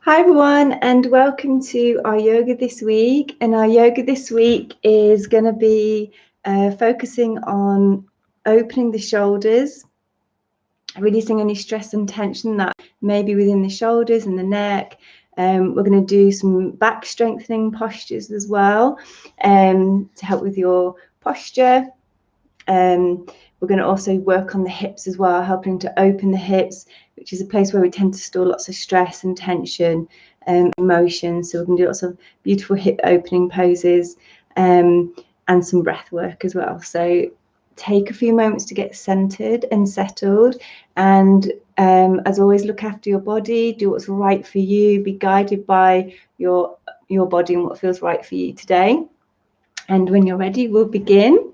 Hi everyone, and welcome to our yoga this week. And our yoga this week is going to be focusing on opening the shoulders, releasing any stress and tension that may be within the shoulders and the neck. We're going to do some back strengthening postures as well to help with your posture. We're going to also work on the hips as well, helping to open the hips, which is a place where we tend to store lots of stress and tension, emotion. So we're going to do lots of beautiful hip opening poses and some breath work as well. So take a few moments to get centered and settled. And as always, look after your body, do what's right for you, be guided by your body and what feels right for you today. And when you're ready, we'll begin.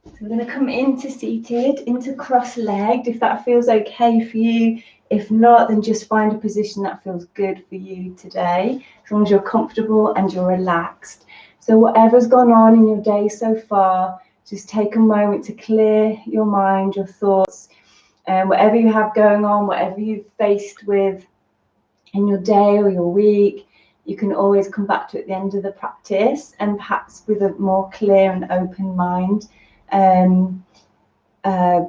So we're going to come into seated, into cross-legged, if that feels okay for you. If not, then just find a position that feels good for you today, as long as you're comfortable and you're relaxed. So whatever's gone on in your day so far, just take a moment to clear your mind, your thoughts, and whatever you have going on, whatever you've faced with in your day or your week, you can always come back to at the end of the practice, and perhaps with a more clear and open mind.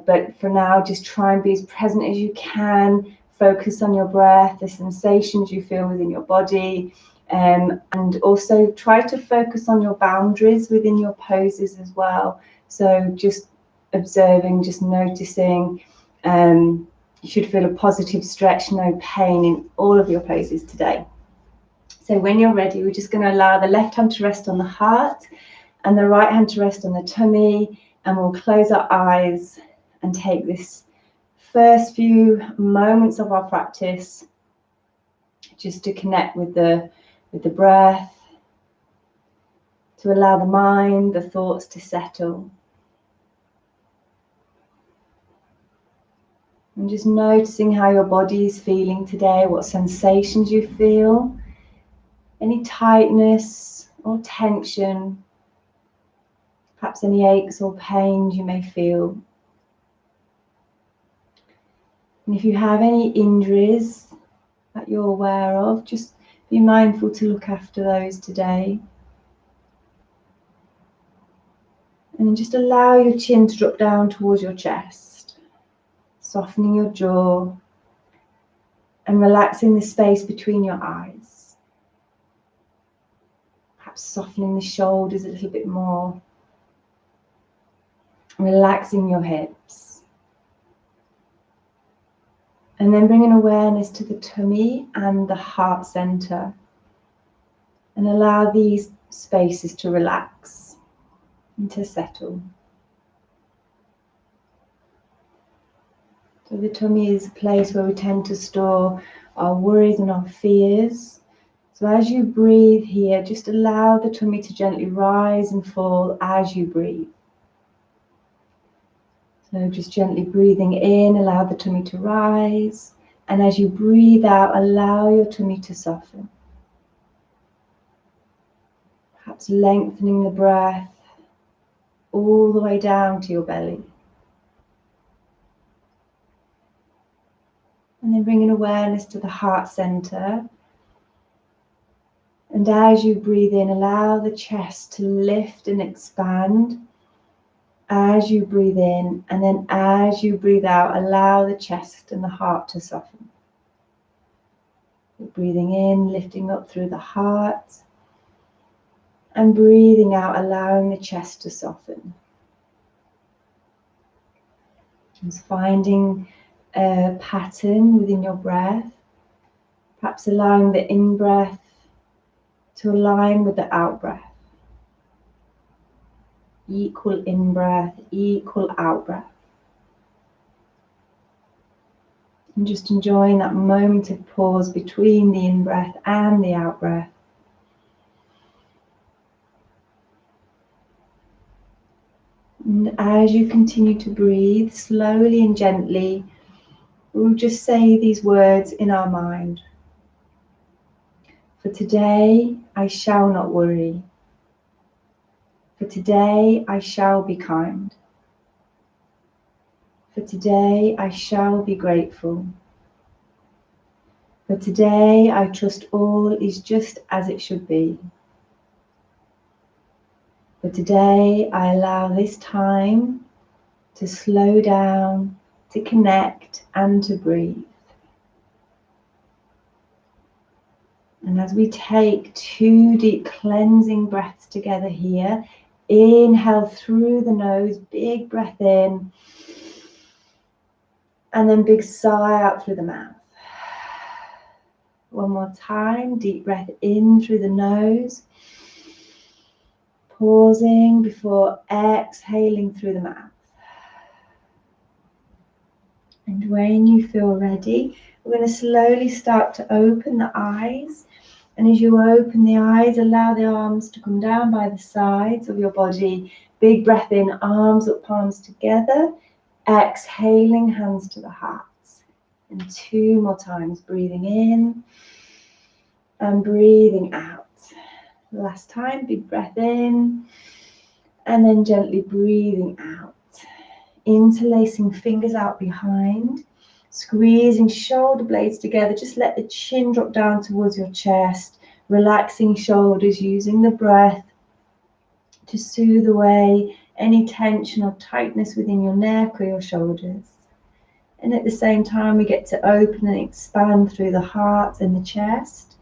But for now, just try and be as present as you can. Focus on your breath, the sensations you feel within your body, and also try to focus on your boundaries within your poses as well. So just observing, just noticing. You should feel a positive stretch, no pain in all of your poses today. So when you're ready, we're just going to allow the left hand to rest on the heart and the right hand to rest on the tummy. And we'll close our eyes and take this first few moments of our practice just to connect with the breath, to allow the mind, the thoughts to settle. And just noticing how your body is feeling today, what sensations you feel, any tightness or tension, perhaps any aches or pains you may feel. And if you have any injuries that you're aware of, just be mindful to look after those today. And then just allow your chin to drop down towards your chest, softening your jaw and relaxing the space between your eyes. Perhaps softening the shoulders a little bit more, relaxing your hips. And then bring an awareness to the tummy and the heart center. And allow these spaces to relax and to settle. So the tummy is a place where we tend to store our worries and our fears. So as you breathe here, just allow the tummy to gently rise and fall as you breathe. So just gently breathing in, allow the tummy to rise. And as you breathe out, allow your tummy to soften. Perhaps lengthening the breath all the way down to your belly. And then bringing awareness to the heart center. And as you breathe in, allow the chest to lift and expand as you breathe in. And then as you breathe out, allow the chest and the heart to soften. You're breathing in, lifting up through the heart. And breathing out, allowing the chest to soften. Just finding a pattern within your breath. Perhaps allowing the in-breath to align with the out-breath. Equal in-breath, equal out-breath. And just enjoying that moment of pause between the in-breath and the out-breath. And as you continue to breathe, slowly and gently, we'll just say these words in our mind. For today, I shall not worry. For today, I shall be kind. For today, I shall be grateful. For today, I trust all is just as it should be. For today, I allow this time to slow down, to connect, and to breathe. And as we take 2 deep cleansing breaths together here, inhale through the nose, big breath in, and then big sigh out through the mouth. One more time, deep breath in through the nose, pausing before exhaling through the mouth. And when you feel ready, we're going to slowly start to open the eyes. And as you open the eyes, allow the arms to come down by the sides of your body. Big breath in, arms up, palms together. Exhaling, hands to the hearts. And 2 more times, breathing in and breathing out. Last time, big breath in and then gently breathing out. Interlacing fingers out behind. Squeezing shoulder blades together. Just let the chin drop down towards your chest. Relaxing shoulders, using the breath to soothe away any tension or tightness within your neck or your shoulders. And at the same time, we get to open and expand through the heart and the chest.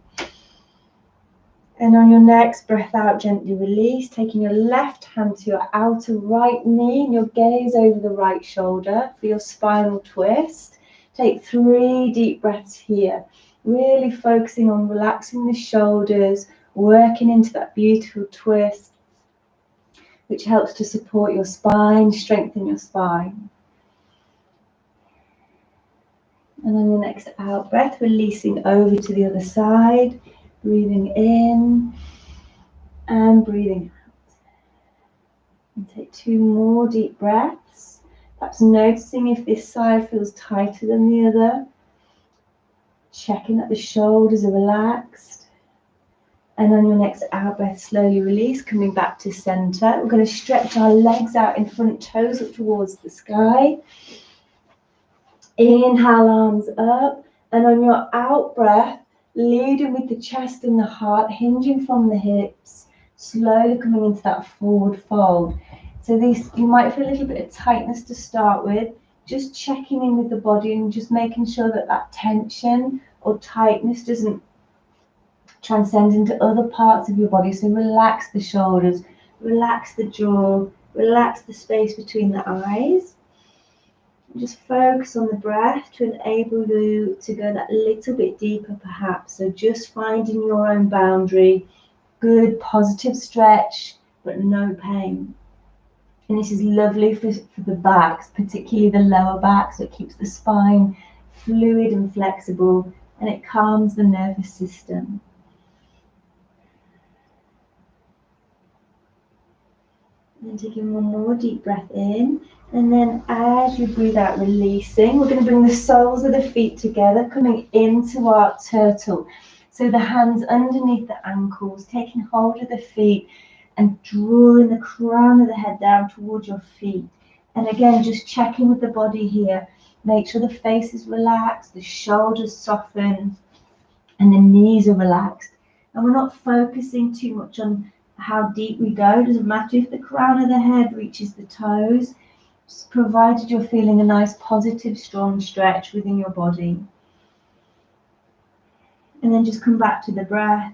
And on your next breath out, gently release, taking your left hand to your outer right knee and your gaze over the right shoulder for your spinal twist. Take 3 deep breaths here, really focusing on relaxing the shoulders, working into that beautiful twist, which helps to support your spine, strengthen your spine. And on your next out breath, releasing over to the other side, breathing in and breathing out. And take 2 more deep breaths. Perhaps noticing if this side feels tighter than the other. Checking that the shoulders are relaxed. And on your next out breath, slowly release, coming back to center. We're going to stretch our legs out in front, toes up towards the sky. Inhale, arms up. And on your out breath, leading with the chest and the heart, hinging from the hips, slowly coming into that forward fold. So this, you might feel a little bit of tightness to start with, just checking in with the body and just making sure that that tension or tightness doesn't transcend into other parts of your body. So relax the shoulders, relax the jaw, relax the space between the eyes. And just focus on the breath to enable you to go that little bit deeper perhaps. So just finding your own boundary, good positive stretch, but no pain. And this is lovely for the backs, particularly the lower back, so it keeps the spine fluid and flexible, and it calms the nervous system. And then taking one more deep breath in, and then as you breathe out, releasing, we're going to bring the soles of the feet together, coming into our turtle. So the hands underneath the ankles, taking hold of the feet, and drawing the crown of the head down towards your feet. And again, just checking with the body here. Make sure the face is relaxed, the shoulders soften, and the knees are relaxed. And we're not focusing too much on how deep we go. It doesn't matter if the crown of the head reaches the toes, just provided you're feeling a nice, positive, strong stretch within your body. And then just come back to the breath.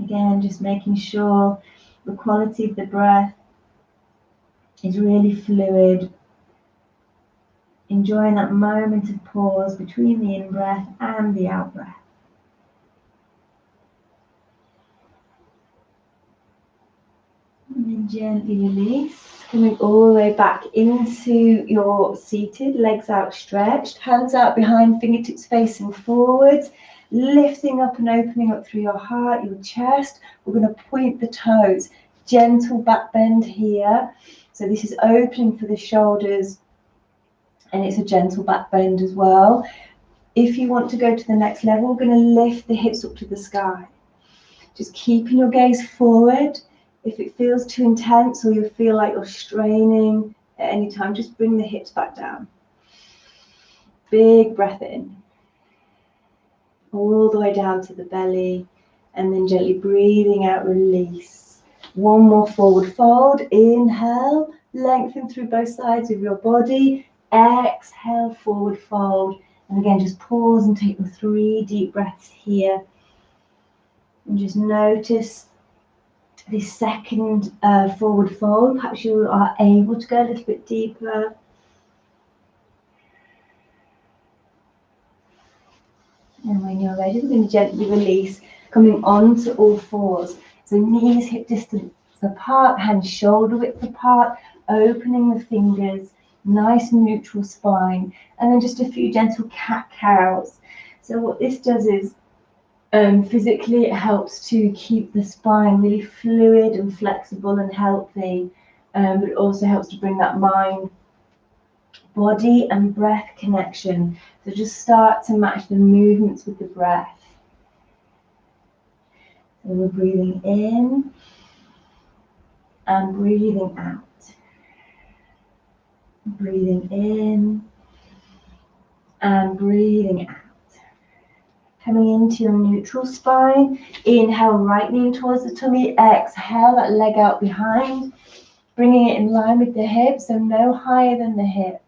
Again, just making sure the quality of the breath is really fluid. Enjoying that moment of pause between the in-breath and the out-breath. And then gently release, coming all the way back into your seated, legs outstretched, hands out behind, fingertips facing forwards. Lifting up and opening up through your heart, your chest. We're going to point the toes. Gentle back bend here. So this is opening for the shoulders, and it's a gentle back bend as well. If you want to go to the next level, we're going to lift the hips up to the sky. Just keeping your gaze forward. If it feels too intense or you feel like you're straining, At any time, just bring the hips back down. Big breath in. All the way down to the belly, and then gently breathing out, release. One more forward fold. Inhale, lengthen through both sides of your body. Exhale, forward fold. And again, just pause and take the 3 deep breaths here. And just notice this second forward fold. Perhaps you are able to go a little bit deeper. And when you're ready, we're going to gently release, coming onto all fours. So knees hip distance apart, hands shoulder width apart, opening the fingers, nice neutral spine, and then just a few gentle cat-cows. So what this does is, physically it helps to keep the spine really fluid and flexible and healthy, but it also helps to bring that mind, body and breath connection. So just start to match the movements with the breath. So we're breathing in and breathing out. Breathing in and breathing out. Coming into your neutral spine. Inhale, right knee towards the tummy. Exhale, that leg out behind. Bringing it in line with the hips, so no higher than the hip.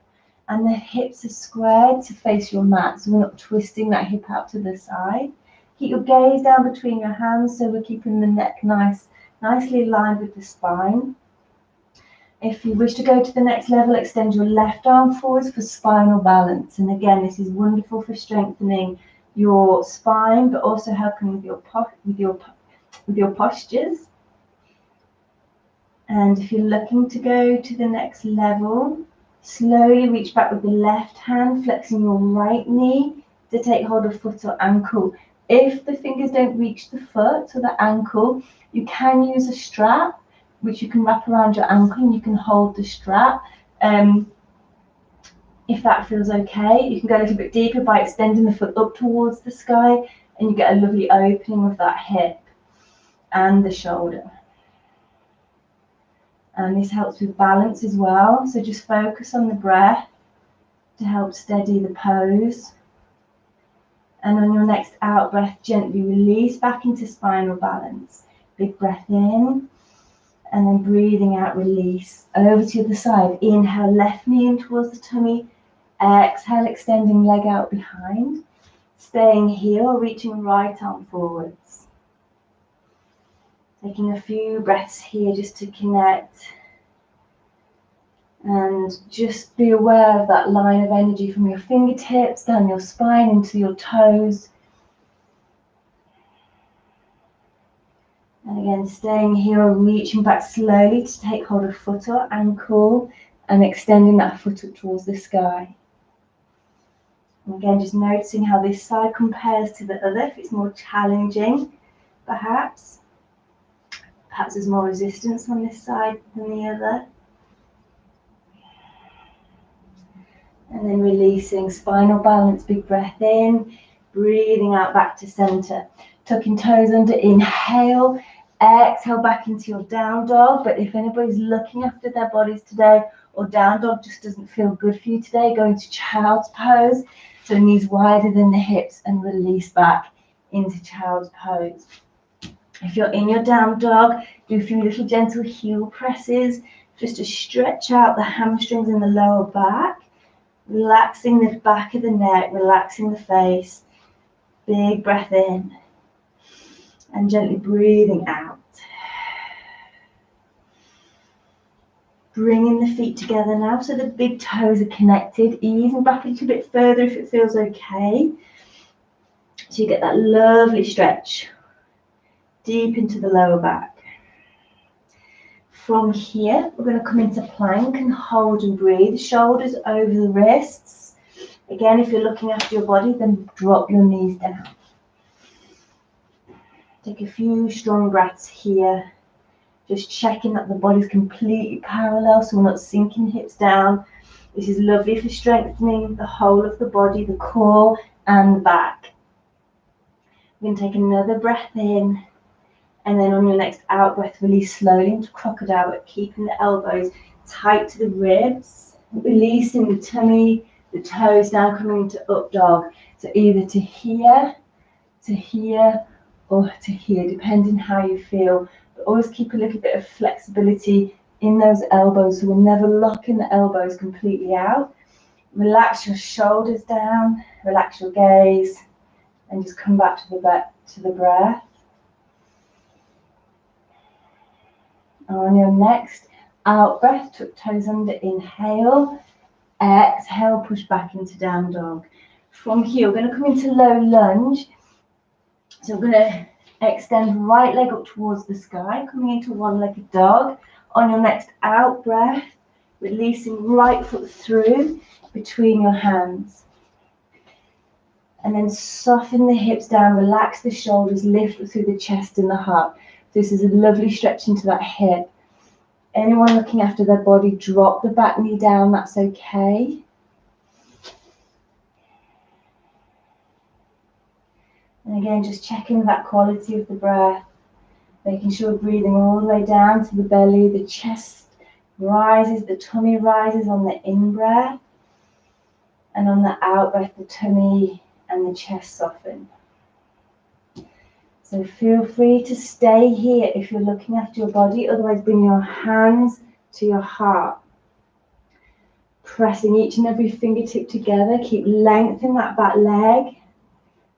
And the hips are squared to face your mat, so we're not twisting that hip out to the side. Keep your gaze down between your hands, so we're keeping the neck nicely aligned with the spine. If you wish to go to the next level, extend your left arm forwards for spinal balance. And again, this is wonderful for strengthening your spine, but also helping with your postures. And if you're looking to go to the next level, slowly reach back with the left hand, flexing your right knee to take hold of foot or ankle. If the fingers don't reach the foot or the ankle, you can use a strap, which you can wrap around your ankle, and you can hold the strap. If that feels okay, you can go a little bit deeper by extending the foot up towards the sky, and you get a lovely opening of that hip and the shoulder. And this helps with balance as well. So just focus on the breath to help steady the pose. And on your next out breath, gently release back into spinal balance. Big breath in, and then breathing out, release. Over to the other side. Inhale, left knee in towards the tummy. Exhale, extending leg out behind. Staying here or reaching right arm forwards. Taking a few breaths here just to connect. And just be aware of that line of energy from your fingertips, down your spine, into your toes. And again, staying here or reaching back slowly to take hold of foot or ankle and extending that foot up towards the sky. And again, just noticing how this side compares to the other. If it's more challenging, perhaps there's more resistance on this side than the other. And then releasing, spinal balance, big breath in, breathing out back to center. Tucking toes under, inhale, exhale back into your down dog. But if anybody's looking after their bodies today, or down dog just doesn't feel good for you today, go into child's pose. So knees wider than the hips and release back into child's pose. If you're in your down dog, do a few little gentle heel presses just to stretch out the hamstrings in the lower back. Relaxing the back of the neck, relaxing the face. Big breath in. And gently breathing out. Bringing the feet together now so the big toes are connected. Easing back a little bit further if it feels okay. So you get that lovely stretch deep into the lower back. From here, we're going to come into plank and hold and breathe. Shoulders over the wrists. Again, if you're looking after your body, then drop your knees down. Take a few strong breaths here. Just checking that the body's completely parallel, so we're not sinking hips down. This is lovely for strengthening the whole of the body, the core and the back. We're going to take another breath in. And then on your next out breath, release slowly into crocodile, but keeping the elbows tight to the ribs, releasing the tummy, the toes down, coming into up dog. So either to here, or to here, depending how you feel. But always keep a little bit of flexibility in those elbows, so we're never locking the elbows completely out. Relax your shoulders down, relax your gaze, and just come back to the breath. On your next out breath, tuck toes under, inhale, exhale, push back into down dog. From here, we're going to come into low lunge. So we're going to extend right leg up towards the sky, coming into one-legged dog. On your next out breath, releasing right foot through between your hands. And then soften the hips down, relax the shoulders, lift through the chest and the heart. This is a lovely stretch into that hip. Anyone looking after their body, drop the back knee down, that's okay. And again, just checking that quality of the breath, making sure we're breathing all the way down to the belly, the chest rises, the tummy rises on the in-breath, and on the out-breath, the tummy and the chest soften. So feel free to stay here if you're looking after your body, otherwise bring your hands to your heart. Pressing each and every fingertip together, keep lengthening that back leg.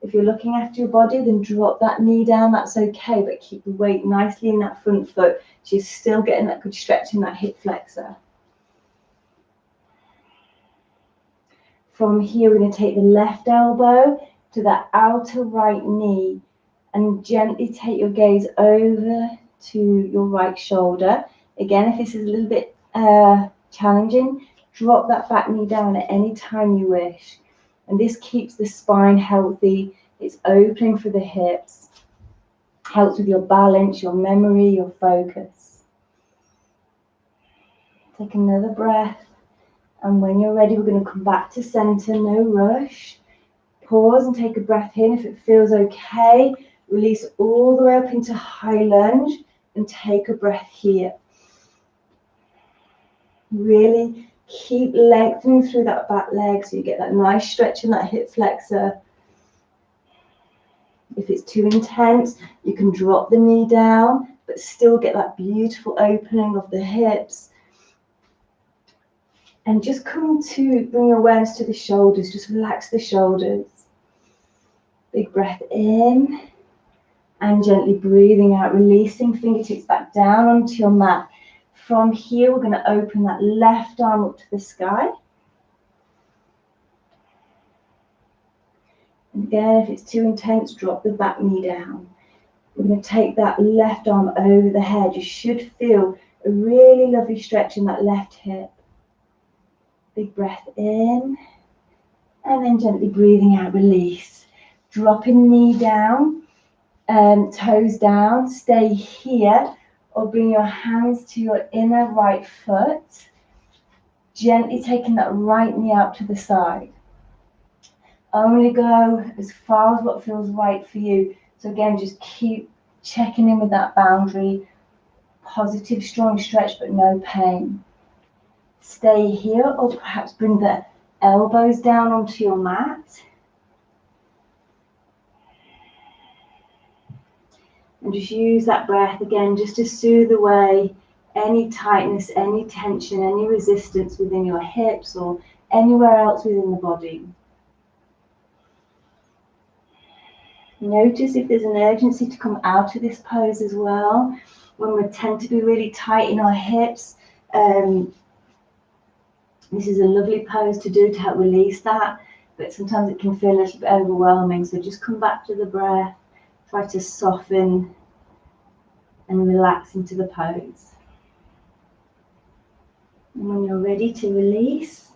If you're looking after your body, then drop that knee down, that's okay, but keep the weight nicely in that front foot, so you're still getting that good stretch in that hip flexor. From here, we're going to take the left elbow to the outer right knee and gently take your gaze over to your right shoulder. Again, if this is a little bit challenging, drop that back knee down at any time you wish. And this keeps the spine healthy. It's opening for the hips. Helps with your balance, your memory, your focus. Take another breath. And when you're ready, we're going to come back to center, no rush. Pause and take a breath in. If it feels okay, release all the way up into high lunge and take a breath here. Really keep lengthening through that back leg so you get that nice stretch in that hip flexor. If it's too intense, you can drop the knee down, but still get that beautiful opening of the hips. And just come to bring your awareness to the shoulders. Just relax the shoulders. Big breath in. And gently breathing out, releasing fingertips back down onto your mat. From here, we're going to open that left arm up to the sky. And again, if it's too intense, drop the back knee down. We're going to take that left arm over the head. You should feel a really lovely stretch in that left hip. Big breath in. And then gently breathing out, release. Dropping knee down, toes down. Stay here. Or bring your hands to your inner right foot. Gently taking that right knee out to the side. Only go as far as what feels right for you. So again, just keep checking in with that boundary. Positive, strong stretch, but no pain. Stay here, or perhaps bring the elbows down onto your mat. And just use that breath again just to soothe away any tightness, any tension, any resistance within your hips or anywhere else within the body. Notice if there's an urgency to come out of this pose as well. When we tend to be really tight in our hips, this is a lovely pose to do to help release that. But sometimes it can feel a little bit overwhelming. So just come back to the breath. Try to soften and relax into the pose. And when you're ready to release,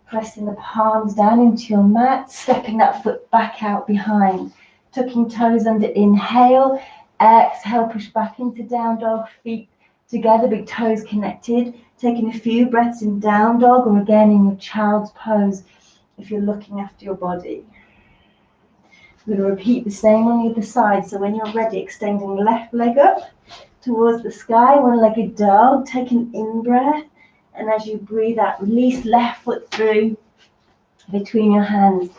pressing the palms down into your mat, stepping that foot back out behind, tucking toes under, inhale, exhale, push back into down dog, feet together, big toes connected, taking a few breaths in down dog or again in your child's pose if you're looking after your body. We're going to repeat the same on the other side. So when you're ready, extending left leg up towards the sky, one-legged dog, take an in-breath, and as you breathe out, release left foot through between your hands,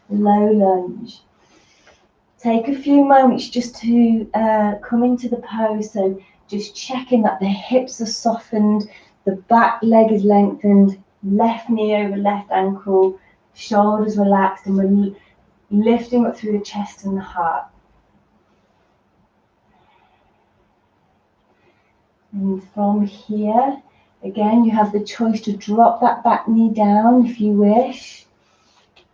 low lunge. Take a few moments just to come into the pose, so just checking that the hips are softened, the back leg is lengthened, left knee over left ankle, shoulders relaxed, and we're lifting up through the chest and the heart. And from here, again, you have the choice to drop that back knee down if you wish.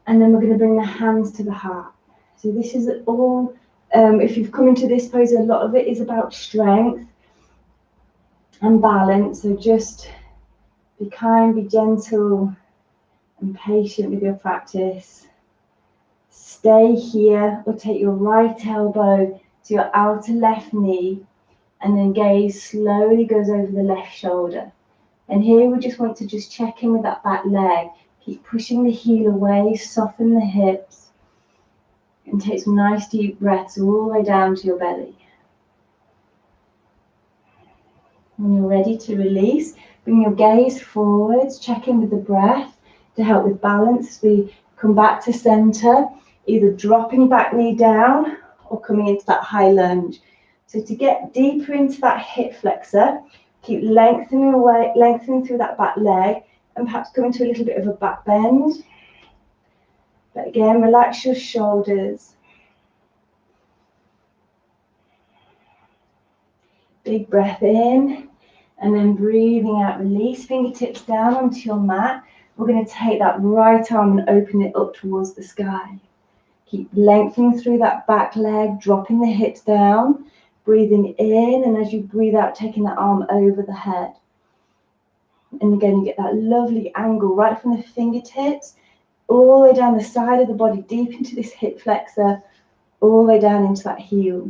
And then we're going to bring the hands to the heart. So this is all, if you've come into this pose, a lot of it is about strength and balance. So just be kind, be gentle and patient with your practice. Stay here or take your right elbow to your outer left knee, and then gaze slowly goes over the left shoulder. And here we just want to just check in with that back leg. Keep pushing the heel away, soften the hips, and take some nice deep breaths all the way down to your belly. When you're ready to release, bring your gaze forwards, check in with the breath to help with balance as we come back to center, either dropping back knee down or coming into that high lunge. So to get deeper into that hip flexor, keep lengthening away, lengthening through that back leg, and perhaps come into a little bit of a back bend. But again, relax your shoulders. Big breath in, and then breathing out, release fingertips down onto your mat. We're going to take that right arm and open it up towards the sky. Keep lengthening through that back leg, dropping the hips down, breathing in, and as you breathe out, taking that arm over the head. And again, you get that lovely angle right from the fingertips, all the way down the side of the body, deep into this hip flexor, all the way down into that heel.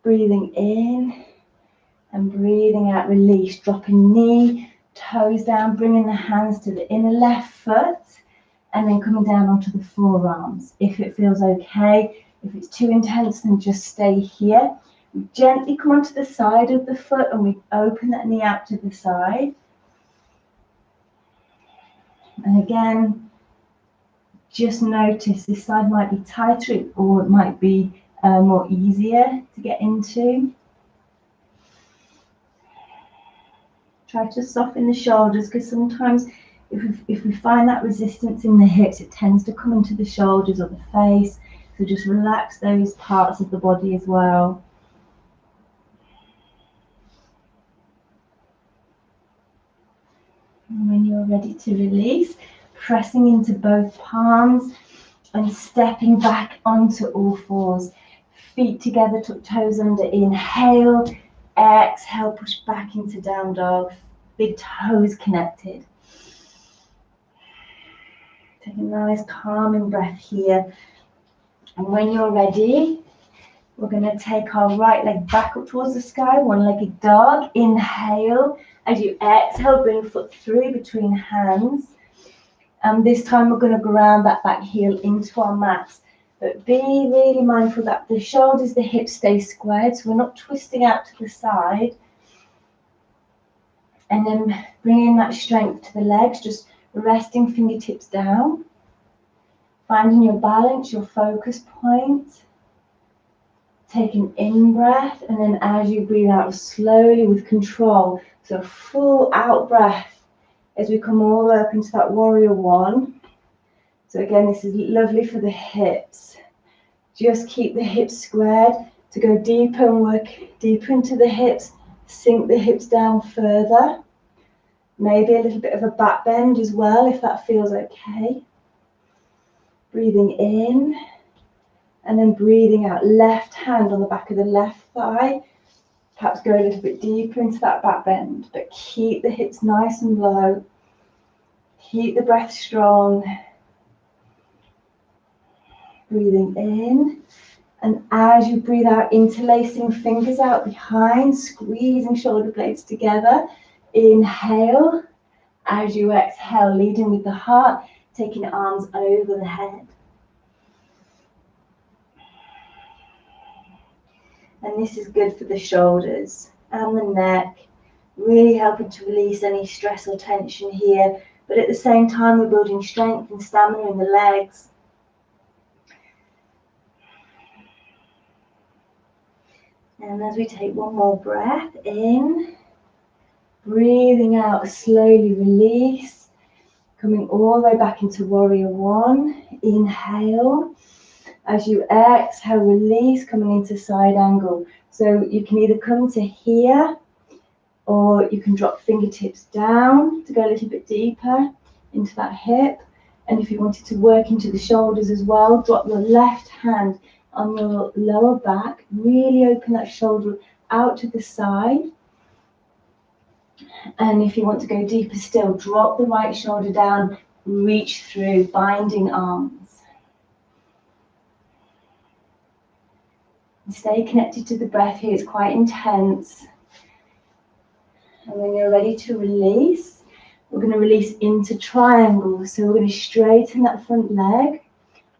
Breathing in and breathing out, release, dropping knee, toes down, bringing the hands to the inner left foot, and then coming down onto the forearms. If it feels okay, if it's too intense, then just stay here. We gently come onto the side of the foot and we open that knee out to the side. And again, just notice this side might be tighter or it might be more easier to get into. Try to soften the shoulders, because sometimes if we find that resistance in the hips, it tends to come into the shoulders or the face. So just relax those parts of the body as well. And when you're ready to release, pressing into both palms and stepping back onto all fours. Feet together, tuck toes under, inhale, exhale, push back into down dog, big toes connected. Take a nice calming breath here. And when you're ready, we're going to take our right leg back up towards the sky, one-legged dog. Inhale. As you exhale, bring foot through between hands. And this time we're going to ground that back heel into our mats. But be really mindful that the shoulders, the hips stay squared, so we're not twisting out to the side. And then bringing that strength to the legs, just resting fingertips down. Finding your balance, your focus point. Take an in-breath, and then as you breathe out, slowly with control. So full out breath as we come all the way up into that warrior one. So again, this is lovely for the hips. Just keep the hips squared to go deeper and work deeper into the hips. Sink the hips down further. Maybe a little bit of a back bend as well, if that feels okay. Breathing in. And then breathing out, left hand on the back of the left thigh. Perhaps go a little bit deeper into that back bend, but keep the hips nice and low. Keep the breath strong. Breathing in. And as you breathe out, interlacing fingers out behind, squeezing shoulder blades together. Inhale. As you exhale, leading with the heart. taking arms over the head. And this is good for the shoulders and the neck, really helping to release any stress or tension here. But at the same time, we're building strength and stamina in the legs. And as we take one more breath in, breathing out, slowly release, coming all the way back into warrior one. Inhale. As you exhale, release, coming into side angle. So you can either come to here, or you can drop fingertips down to go a little bit deeper into that hip. And if you wanted to work into the shoulders as well, drop your left hand on your lower back, really open that shoulder out to the side. And if you want to go deeper still, drop the right shoulder down, reach through, binding arms. And stay connected to the breath here, it's quite intense. And when you're ready to release, we're going to release into triangle. So we're going to straighten that front leg,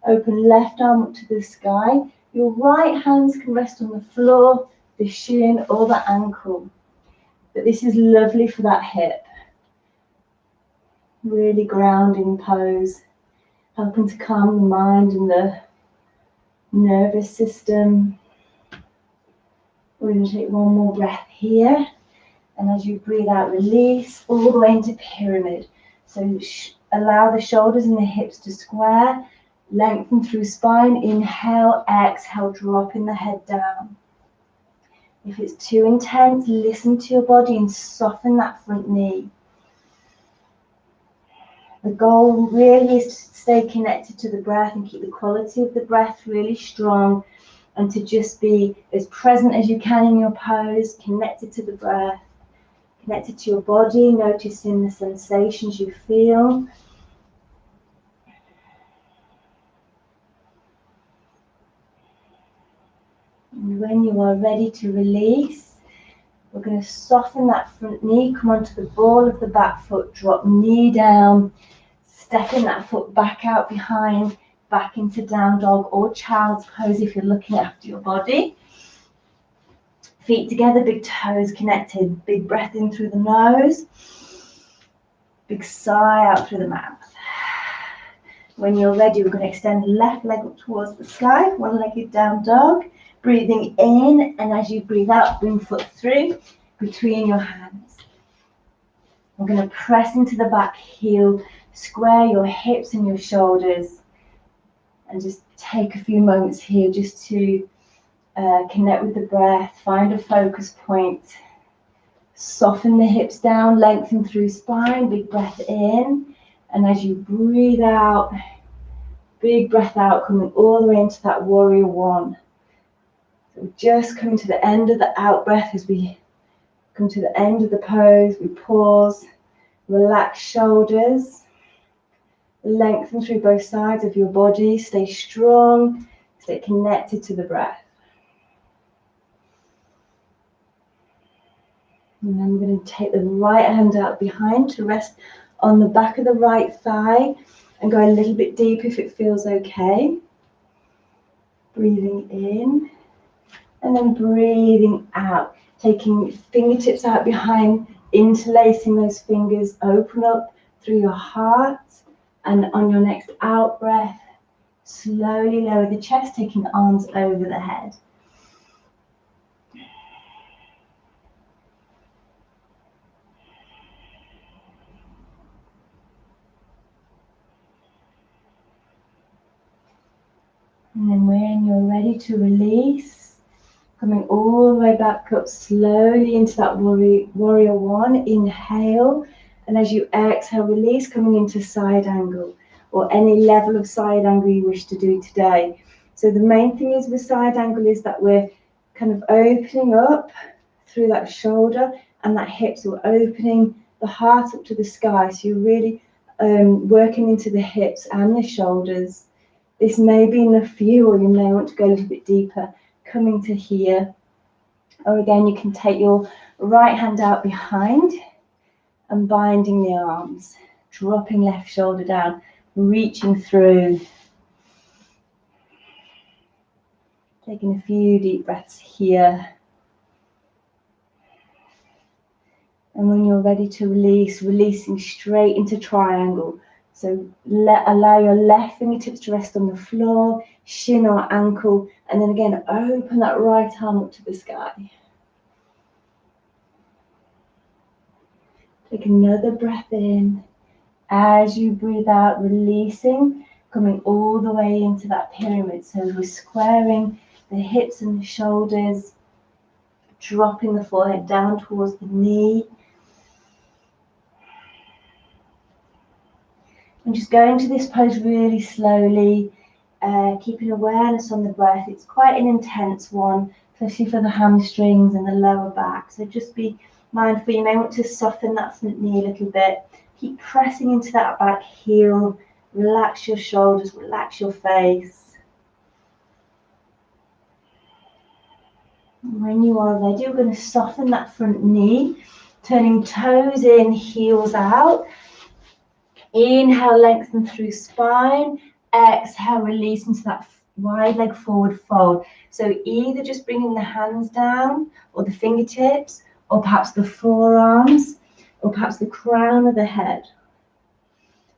open left arm up to the sky. Your right hands can rest on the floor, the shin or the ankle. But this is lovely for that hip. Really grounding pose, helping to calm the mind and the nervous system. We're going to take one more breath here. And as you breathe out, release all the way into pyramid. So allow the shoulders and the hips to square. Lengthen through spine. Inhale, exhale, dropping the head down. If it's too intense, listen to your body and soften that front knee. The goal really is to stay connected to the breath and keep the quality of the breath really strong, and to just be as present as you can in your pose, connected to the breath, connected to your body, noticing the sensations you feel. And when you are ready to release, we're going to soften that front knee, come onto the ball of the back foot, drop knee down, stepping that foot back out behind, back into down dog or child's pose if you're looking after your body. Feet together, big toes connected, big breath in through the nose, big sigh out through the mouth. When you're ready, we're going to extend the left leg up towards the sky, one-legged down dog. Breathing in, and as you breathe out, bring foot through between your hands. We're going to press into the back heel, square your hips and your shoulders, and just take a few moments here just to connect with the breath, find a focus point. Soften the hips down, lengthen through spine, big breath in, and as you breathe out, big breath out, coming all the way into that warrior one. So just coming to the end of the out breath as we come to the end of the pose. We pause, relax shoulders, lengthen through both sides of your body. Stay strong, stay connected to the breath. And then we're going to take the right hand out behind to rest on the back of the right thigh and go a little bit deep if it feels okay. Breathing in. And then breathing out, taking fingertips out behind, interlacing those fingers, open up through your heart. And on your next out breath, slowly lower the chest, taking arms over the head. And then when you're ready to release, coming all the way back up slowly into that warrior one. Inhale, and as you exhale, release, coming into side angle, or any level of side angle you wish to do today. So the main thing is with side angle is that we're kind of opening up through that shoulder and that hip, so we're opening the heart up to the sky. So you're really working into the hips and the shoulders. This may be enough for you, or you may want to go a little bit deeper, coming to here. Or again, you can take your right hand out behind and binding the arms, dropping left shoulder down, reaching through. Taking a few deep breaths here. And when you're ready to release, releasing straight into triangle. So allow your left fingertips to rest on the floor, shin or ankle, and then again, open that right arm up to the sky. Take another breath in. As you breathe out, releasing, coming all the way into that pyramid. So we're squaring the hips and the shoulders, dropping the forehead down towards the knee. And just going to this pose really slowly, keeping awareness on the breath. It's quite an intense one, especially for the hamstrings and the lower back. So just be mindful. You may want to soften that front knee a little bit. Keep pressing into that back heel. Relax your shoulders, relax your face. And when you are ready, we're going to soften that front knee, turning toes in, heels out. Inhale, lengthen through spine. Exhale, release into that wide leg forward fold. So either just bringing the hands down or the fingertips, or perhaps the forearms, or perhaps the crown of the head.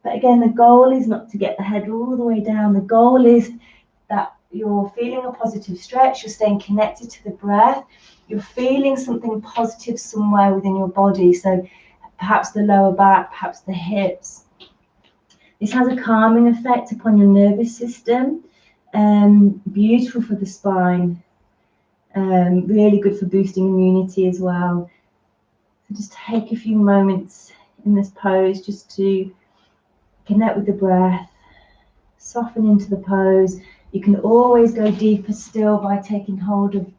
But again, the goal is not to get the head all the way down. The goal is that you're feeling a positive stretch, you're staying connected to the breath, you're feeling something positive somewhere within your body. So perhaps the lower back, perhaps the hips. This has a calming effect upon your nervous system. Beautiful for the spine. Really good for boosting immunity as well. So just take a few moments in this pose just to connect with the breath, soften into the pose. You can always go deeper still by taking hold of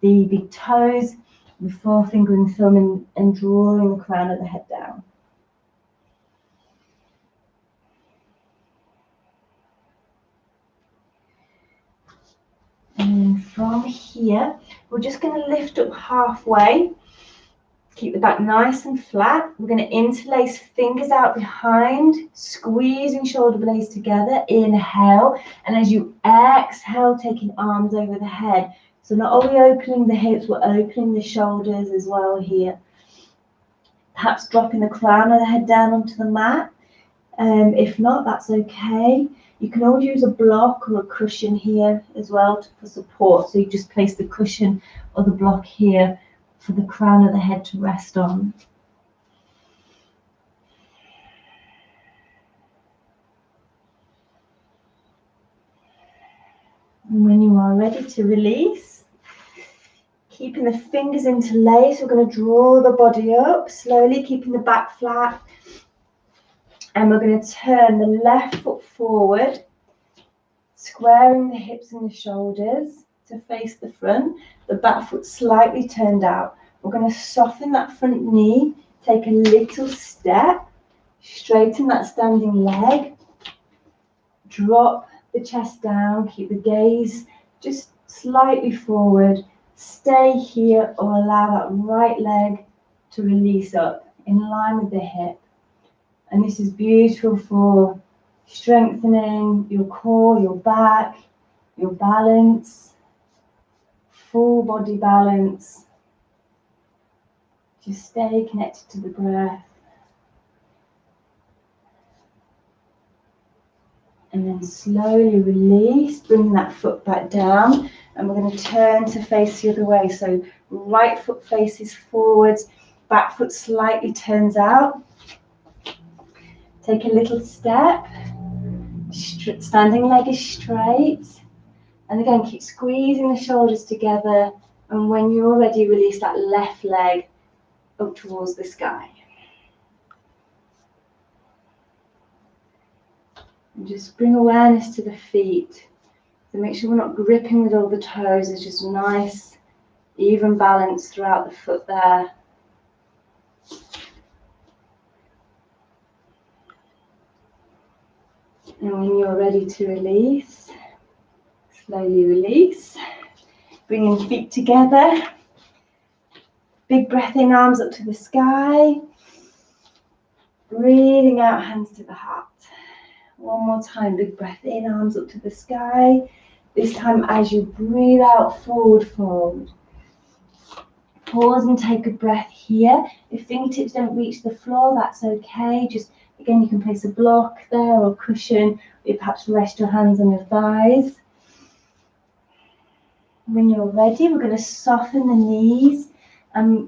the big toes, the forefinger and thumb, and drawing the crown of the head down. And from here, we're just going to lift up halfway. Keep the back nice and flat. We're going to interlace fingers out behind, squeezing shoulder blades together. Inhale. And as you exhale, taking arms over the head. So not only opening the hips, we're opening the shoulders as well here. Perhaps dropping the crown of the head down onto the mat. If not, that's okay. You can always use a block or a cushion here as well for support. So you just place the cushion or the block here for the crown of the head to rest on. And when you are ready to release, keeping the fingers interlaced, we're going to draw the body up, slowly keeping the back flat. And we're going to turn the left foot forward, squaring the hips and the shoulders to face the front, the back foot slightly turned out. We're going to soften that front knee, take a little step, straighten that standing leg, drop the chest down, keep the gaze just slightly forward, stay here or allow that right leg to release up in line with the hip. And this is beautiful for strengthening your core, your back, your balance, full body balance. Just stay connected to the breath. And then slowly release, bring that foot back down. And we're going to turn to face the other way. So right foot faces forwards, back foot slightly turns out. Take a little step. Standing leg is straight. And again, keep squeezing the shoulders together. And when you're ready, release that left leg up towards the sky. And just bring awareness to the feet. So make sure we're not gripping with all the toes. There's just nice, even balance throughout the foot there. And when you're ready to release, slowly release. Bringing feet together. Big breath in, arms up to the sky. Breathing out, hands to the heart. One more time, big breath in, arms up to the sky. This time as you breathe out, forward fold. Pause and take a breath here. If fingertips don't reach the floor, that's okay. Just, again, you can place a block there or a cushion, or perhaps rest your hands on your thighs. When you're ready, we're going to soften the knees.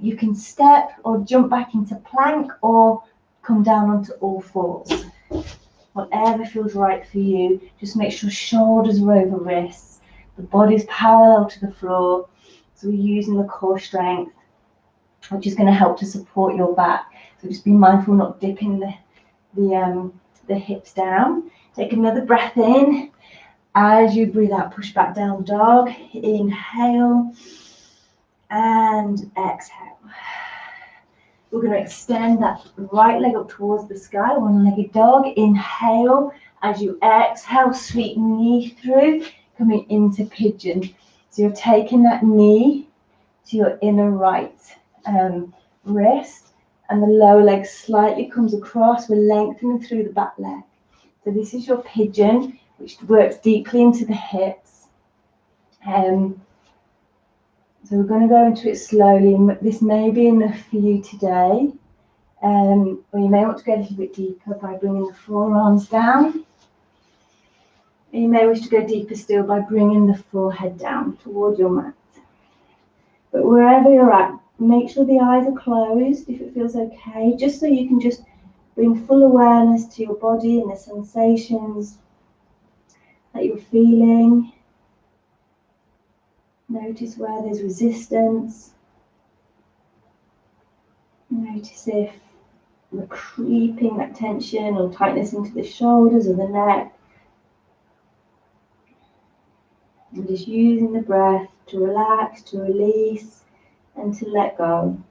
You can step or jump back into plank or come down onto all fours. Whatever feels right for you. Just make sure shoulders are over wrists. The body's parallel to the floor. So we're using the core strength, which is going to help to support your back. So just be mindful not dipping the hips down. Take another breath in. As you breathe out, push back down dog. Inhale and exhale. We're going to extend that right leg up towards the sky, one-legged dog. Inhale. As you exhale, sweep knee through, coming into pigeon. So you're taking that knee to your inner right wrist, and the lower leg slightly comes across. We're lengthening through the back leg. So this is your pigeon, which works deeply into the hips. So we're going to go into it slowly. This may be enough for you today. Or you may want to go a little bit deeper by bringing the forearms down. And you may wish to go deeper still by bringing the forehead down toward your mat. But wherever you're at, make sure the eyes are closed if it feels okay, just so you can just bring full awareness to your body and the sensations that you're feeling. Notice where there's resistance. Notice if we're creeping that tension or tightness into the shoulders or the neck. And just using the breath to relax, to release, and to let go.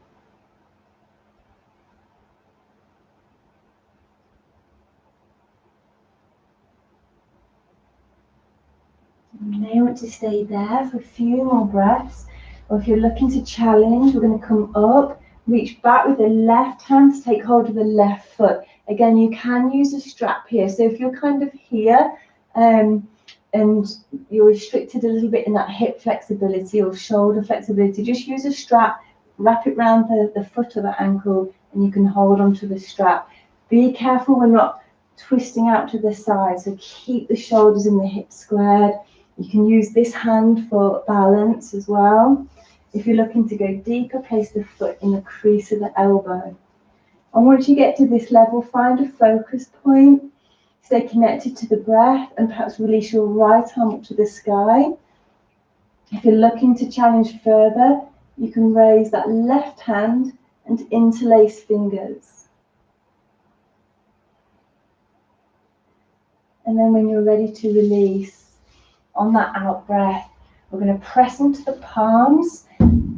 You may want to stay there for a few more breaths, or if you're looking to challenge, we're going to come up, reach back with the left hand to take hold of the left foot. Again, you can use a strap here. So if you're kind of here and you're restricted a little bit in that hip flexibility or shoulder flexibility, just use a strap, wrap it around the foot or the ankle, and you can hold onto the strap. Be careful we're not twisting out to the side, so keep the shoulders and the hips squared. You can use this hand for balance as well. If you're looking to go deeper, place the foot in the crease of the elbow. And once you get to this level, find a focus point. Stay connected to the breath and perhaps release your right arm up to the sky. If you're looking to challenge further, you can raise that left hand and interlace fingers. And then when you're ready to release, on that out breath, we're going to press into the palms,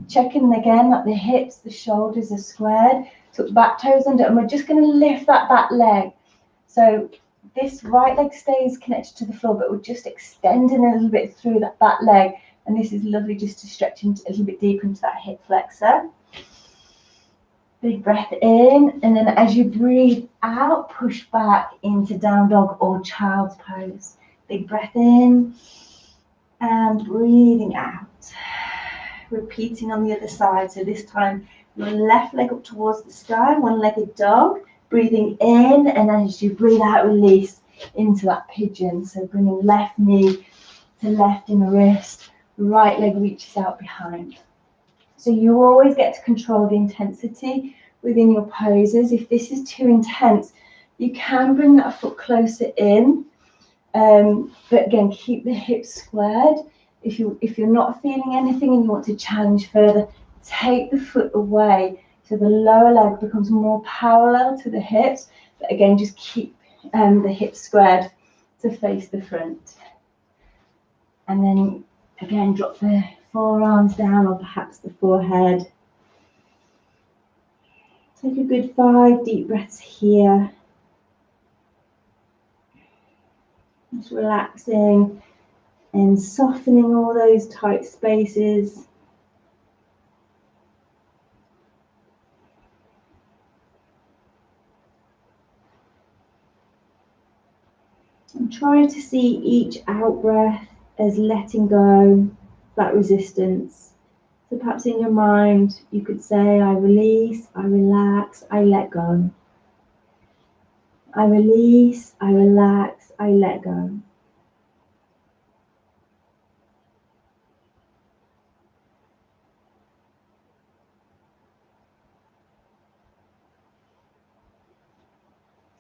checking again that the hips, the shoulders are squared, tuck the back toes under, and we're just going to lift that back leg. So this right leg stays connected to the floor, but we're just extending a little bit through that back leg, and this is lovely just to stretch into a little bit deeper into that hip flexor. Big breath in, and then as you breathe out, push back into down dog or child's pose. Big breath in, and breathing out. Repeating on the other side. So this time, your left leg up towards the sky, one-legged dog. Breathing in, and as you breathe out, release into that pigeon. So bringing left knee to left in the wrist, right leg reaches out behind. So you always get to control the intensity within your poses. If this is too intense, you can bring that foot closer in. But again, keep the hips squared. If you're not feeling anything and you want to challenge further, take the foot away so the lower leg becomes more parallel to the hips. But again, just keep the hips squared to face the front. And then again, drop the forearms down or perhaps the forehead. Take a good 5 deep breaths here. Just relaxing and softening all those tight spaces. I'm trying to see each out breath as letting go that resistance. So perhaps in your mind, you could say, I release, I relax, I let go. I release, I relax, I let go.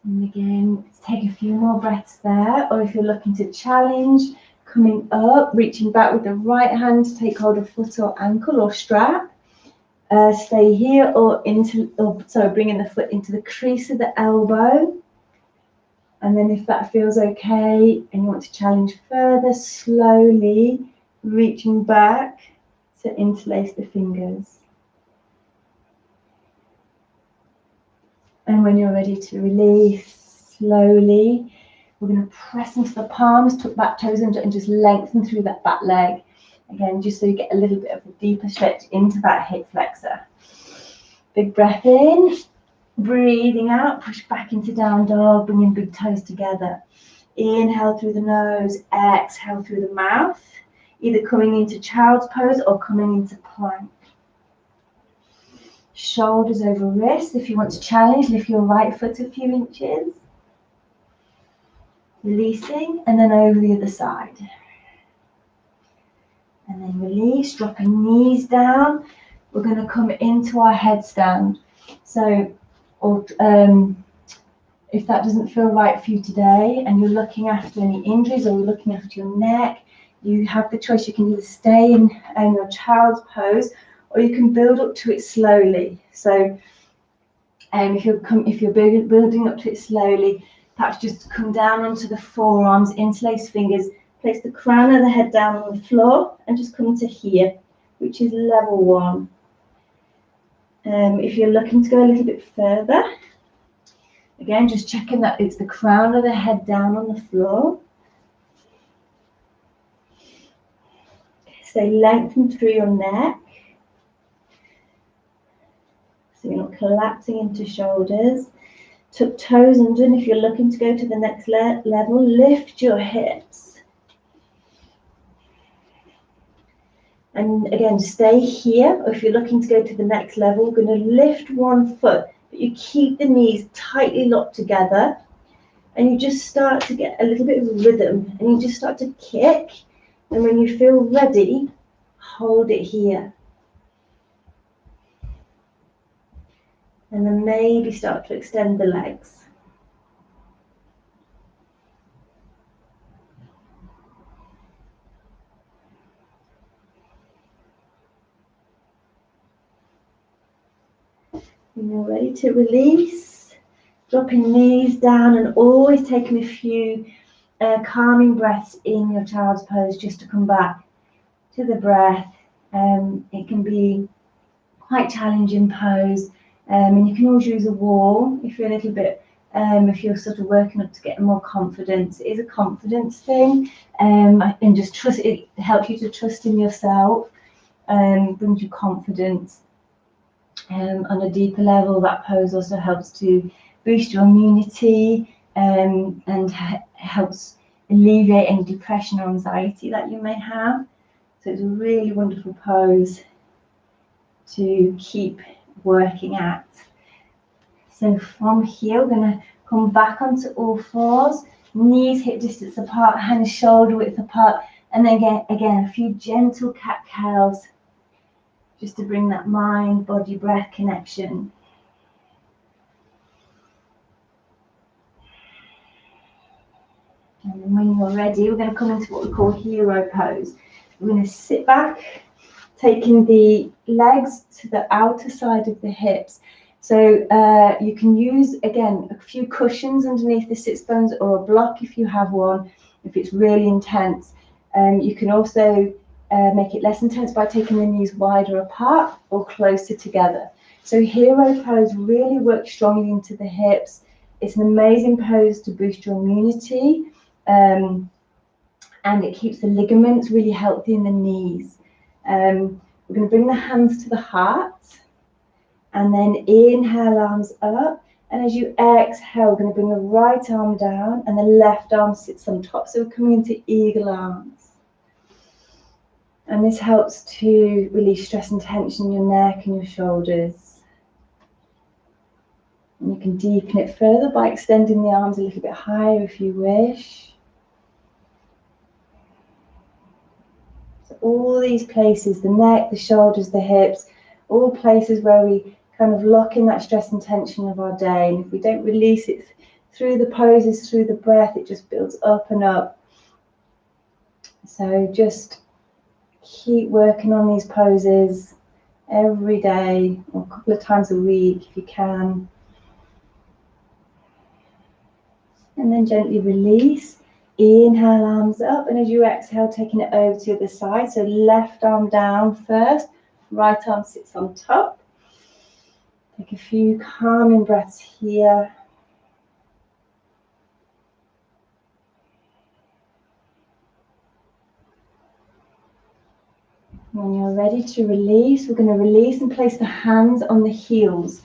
And again, take a few more breaths there, or if you're looking to challenge, coming up, reaching back with the right hand to take hold of foot or ankle or strap. Stay here or bringing the foot into the crease of the elbow. And then if that feels okay and you want to challenge further, slowly reaching back to interlace the fingers. And when you're ready to release, slowly, we're going to press into the palms, tuck back toes under, and just lengthen through that back leg. Again, just so you get a little bit of a deeper stretch into that hip flexor. Big breath in, breathing out, push back into down dog, bringing big toes together. Inhale through the nose, exhale through the mouth, either coming into child's pose or coming into plank. Shoulders over wrists. If you want to challenge, lift your right foot a few inches. Releasing, and then over the other side. And then release, dropping knees down. We're going to come into our headstand. So, if that doesn't feel right for you today and you're looking after any injuries or you're looking after your neck, you have the choice. You can either stay in your child's pose or you can build up to it slowly. So if you're building up to it slowly, perhaps just come down onto the forearms, interlace fingers, place the crown of the head down on the floor and just come to here, which is level 1. If you're looking to go a little bit further, again, just checking that it's the crown of the head down on the floor. Stay lengthened through your neck. So you're not collapsing into shoulders. Tuck toes under, and if you're looking to go to the next level, lift your hips. And again, stay here, or if you're looking to go to the next level, we're going to lift one foot, but you keep the knees tightly locked together, and you just start to get a little bit of rhythm, and you just start to kick, and when you feel ready, hold it here. And then maybe start to extend the legs. When you're ready to release, dropping knees down and always taking a few calming breaths in your child's pose just to come back to the breath. It can be quite challenging pose, and you can always use a wall if you're a little bit, if you're sort of working up to getting more confidence. It is a confidence thing, and just trust. It helps you to trust in yourself, brings you confidence. On a deeper level, that pose also helps to boost your immunity and helps alleviate any depression or anxiety that you may have. So it's a really wonderful pose to keep working at. So from here, we're going to come back onto all fours, knees hip distance apart, hands shoulder width apart, and then again a few gentle cat-cows, just to bring that mind, body, breath connection. And then when you're ready, we're going to come into what we call hero pose. We're going to sit back, taking the legs to the outer side of the hips. So you can use, again, a few cushions underneath the sits bones or a block if you have one, if it's really intense. You can also make it less intense by taking the knees wider apart or closer together. So hero pose really works strongly into the hips. It's an amazing pose to boost your immunity, and it keeps the ligaments really healthy in the knees. We're going to bring the hands to the heart, and then inhale, arms up, And as you exhale, we're going to bring the right arm down and the left arm sits on top. So we're coming into eagle arms. And this helps to release stress and tension in your neck and your shoulders. And you can deepen it further by extending the arms a little bit higher if you wish. So all these places, the neck, the shoulders, the hips, all places where we kind of lock in that stress and tension of our day. And if we don't release it through the poses, through the breath, it just builds up and up. So just keep working on these poses every day or a couple of times a week if you can. And then gently release. Inhale, arms up, and as you exhale, taking it over to the other side. So left arm down first, right arm sits on top. Take a few calming breaths here. When you're ready to release, we're going to release and place the hands on the heels.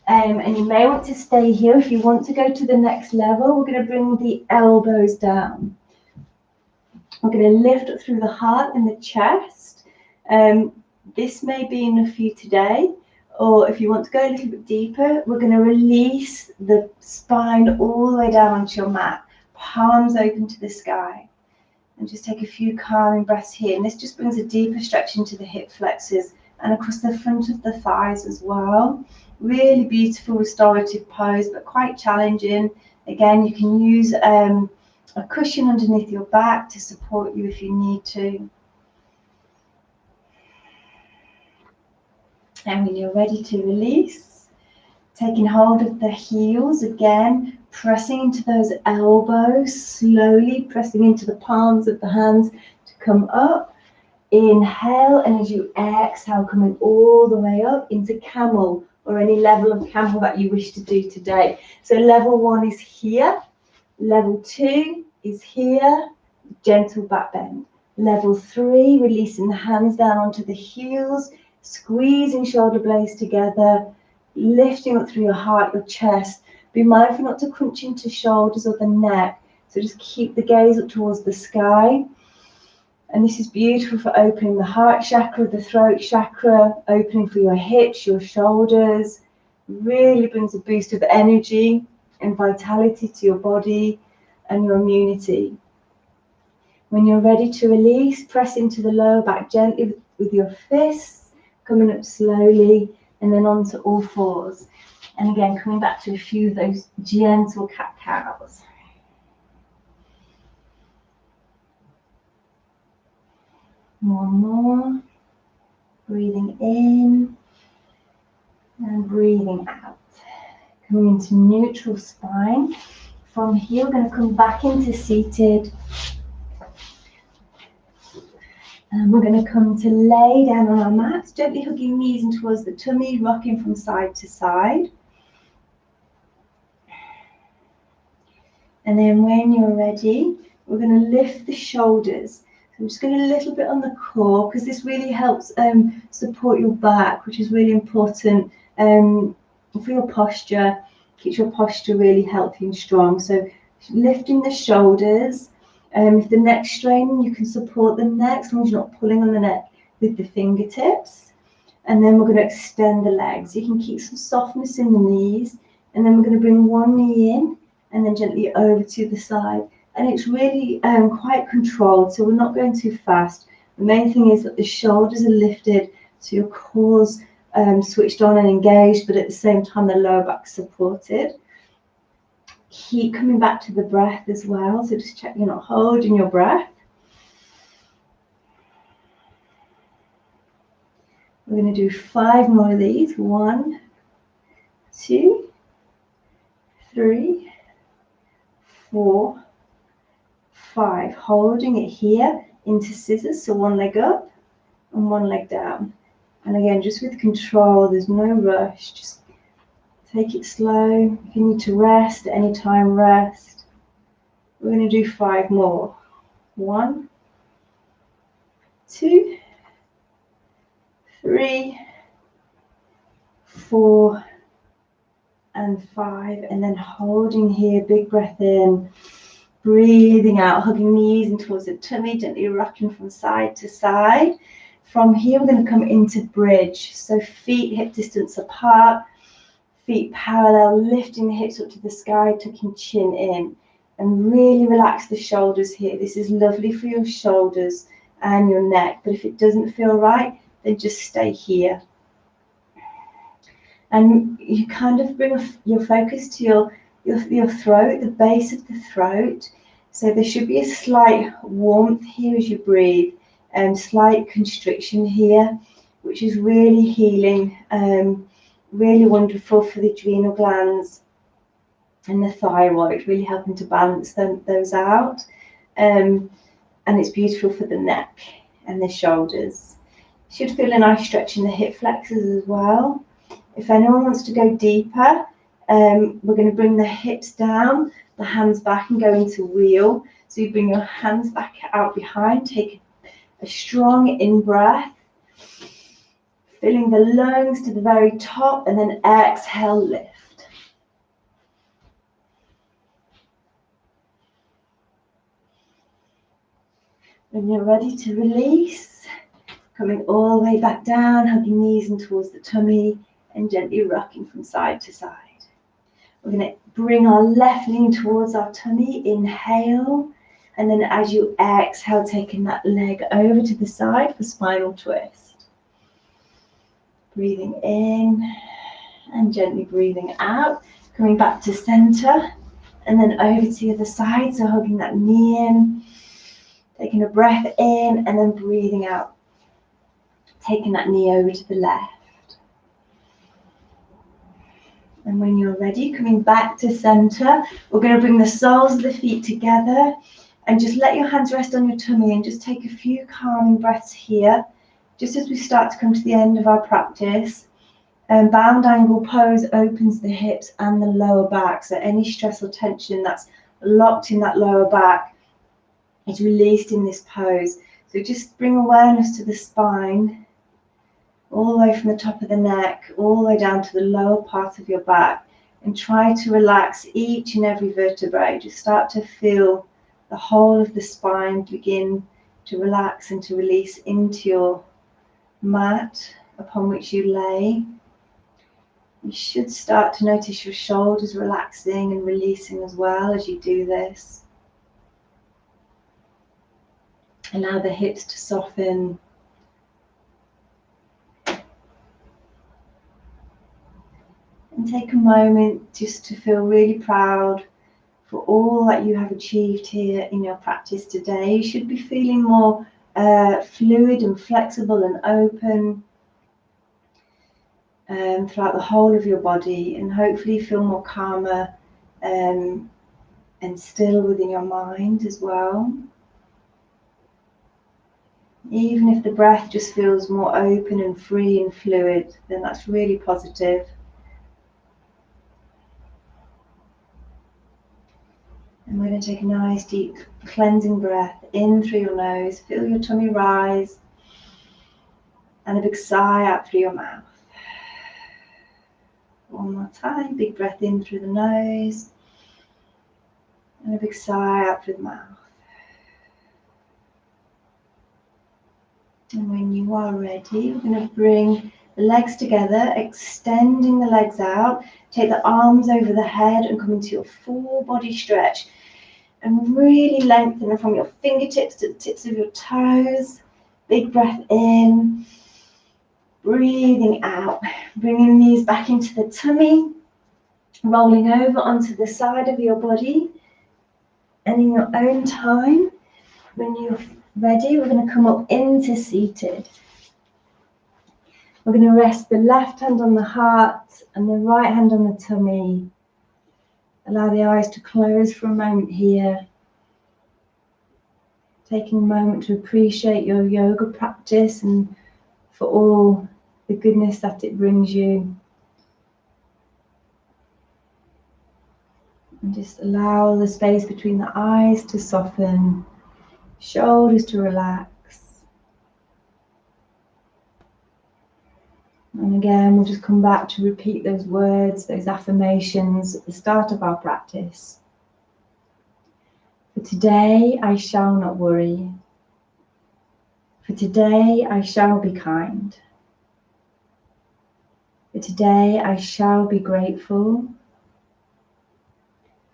And you may want to stay here. If you want to go to the next level, we're going to bring the elbows down. We're going to lift up through the heart and the chest. This may be enough for you today. Or if you want to go a little bit deeper, we're going to release the spine all the way down onto your mat. Palms open to the sky. And just take a few calming breaths here. And this just brings a deeper stretch into the hip flexors and across the front of the thighs as well. Really beautiful restorative pose, but quite challenging. Again, you can use a cushion underneath your back to support you if you need to. And when you're ready to release, taking hold of the heels again, pressing into those elbows, slowly pressing into the palms of the hands to come up. Inhale, and as you exhale, coming all the way up into camel, or any level of camel that you wish to do today. So level 1 is here, level 2 is here, gentle back bend. Level 3, releasing the hands down onto the heels, squeezing shoulder blades together, lifting up through your heart, your chest. Be mindful not to crunch into shoulders or the neck. So just keep the gaze up towards the sky. And this is beautiful for opening the heart chakra, the throat chakra, opening for your hips, your shoulders. Really brings a boost of energy and vitality to your body and your immunity. When you're ready to release, press into the lower back gently with your fists, coming up slowly and then onto all fours. And again, coming back to a few of those gentle cat-cows. One more. Breathing in and breathing out. Coming into neutral spine. From here, we're going to come back into seated. And we're going to come to lay down on our mats, gently hugging knees in towards the tummy, rocking from side to side. And then when you're ready, we're going to lift the shoulders. I'm just going to a little bit on the core because this really helps support your back, which is really important for your posture. Keeps your posture really healthy and strong. So lifting the shoulders. If the neck's straining, you can support the neck as long as you're not pulling on the neck with the fingertips. And then we're going to extend the legs. You can keep some softness in the knees. And then we're going to bring one knee in and then gently over to the side. And it's really quite controlled, so we're not going too fast. The main thing is that the shoulders are lifted, so your core's switched on and engaged, but at the same time the lower back's supported. Keep coming back to the breath as well, so just check you're not holding your breath. We're going to do 5 more of these. 1, 2, 3, 4, 5. Holding it here into scissors, so one leg up and one leg down. And again, just with control, there's no rush. Just take it slow. If you need to rest at any time, rest. We're going to do 5 more. 1, 2, 3, 4, and and 5, and then holding here, big breath in, breathing out, hugging knees in towards the tummy, gently rocking from side to side. From here, we're going to come into bridge. So feet hip distance apart, feet parallel, lifting the hips up to the sky, tucking chin in. And really relax the shoulders here. This is lovely for your shoulders and your neck. But if it doesn't feel right, then just stay here. And you kind of bring your focus to your throat, the base of the throat. So there should be a slight warmth here as you breathe, and slight constriction here, which is really healing, really wonderful for the adrenal glands and the thyroid, really helping to balance those out. And it's beautiful for the neck and the shoulders. Should feel a nice stretch in the hip flexors as well. If anyone wants to go deeper, we're going to bring the hips down, the hands back, and go into wheel. So you bring your hands back out behind, take a strong in-breath, filling the lungs to the very top, and then exhale, lift. When you're ready to release, coming all the way back down, hugging knees in towards the tummy, and gently rocking from side to side. We're going to bring our left knee towards our tummy, inhale, and then as you exhale, taking that leg over to the side for spinal twist. Breathing in and gently breathing out, coming back to center, and then over to the other side, so hugging that knee in, taking a breath in, and then breathing out, taking that knee over to the left. And when you're ready, coming back to center, we're going to bring the soles of the feet together and just let your hands rest on your tummy and just take a few calming breaths here, just as we start to come to the end of our practice. Bound angle pose opens the hips and the lower back, so any stress or tension that's locked in that lower back is released in this pose. So just bring awareness to the spine, all the way from the top of the neck, all the way down to the lower part of your back, and try to relax each and every vertebrae. Just start to feel the whole of the spine begin to relax and to release into your mat upon which you lay. You should start to notice your shoulders relaxing and releasing as well as you do this. Allow the hips to soften. And take a moment just to feel really proud for all that you have achieved here in your practice today. You should be feeling more fluid and flexible and open throughout the whole of your body, and hopefully feel more calmer and still within your mind as well. Even if the breath just feels more open and free and fluid, then that's really positive. And we're going to take a nice deep cleansing breath in through your nose. Feel your tummy rise. And a big sigh out through your mouth. One more time. Big breath in through the nose. And a big sigh out through the mouth. And when you are ready, we're going to bring the legs together, extending the legs out. Take the arms over the head and come into your full body stretch. And really lengthen from your fingertips to the tips of your toes. Big breath in. Breathing out. Bringing the knees back into the tummy. Rolling over onto the side of your body. And in your own time, when you're ready, we're going to come up into seated. We're going to rest the left hand on the heart and the right hand on the tummy. Allow the eyes to close for a moment here. Taking a moment to appreciate your yoga practice and for all the goodness that it brings you. And just allow the space between the eyes to soften, shoulders to relax. And again, we'll just come back to repeat those words, those affirmations at the start of our practice. For today, I shall not worry. For today, I shall be kind. For today, I shall be grateful.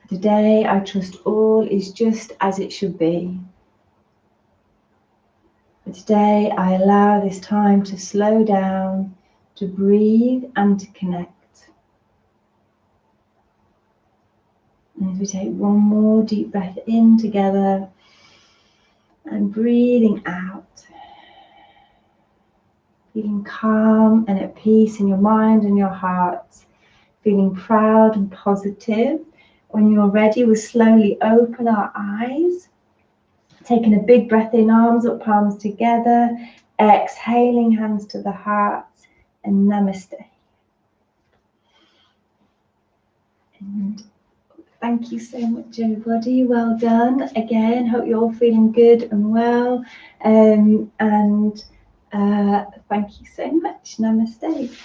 For today, I trust all is just as it should be. For today, I allow this time to slow down, to breathe and to connect. And as we take one more deep breath in together and breathing out. Feeling calm and at peace in your mind and your heart. Feeling proud and positive. When you're ready, we'll slowly open our eyes. Taking a big breath in, arms up, palms together. Exhaling, hands to the heart. And Namaste. And thank you so much, everybody. Well done. Again, hope you're all feeling good and well. Thank you so much. Namaste.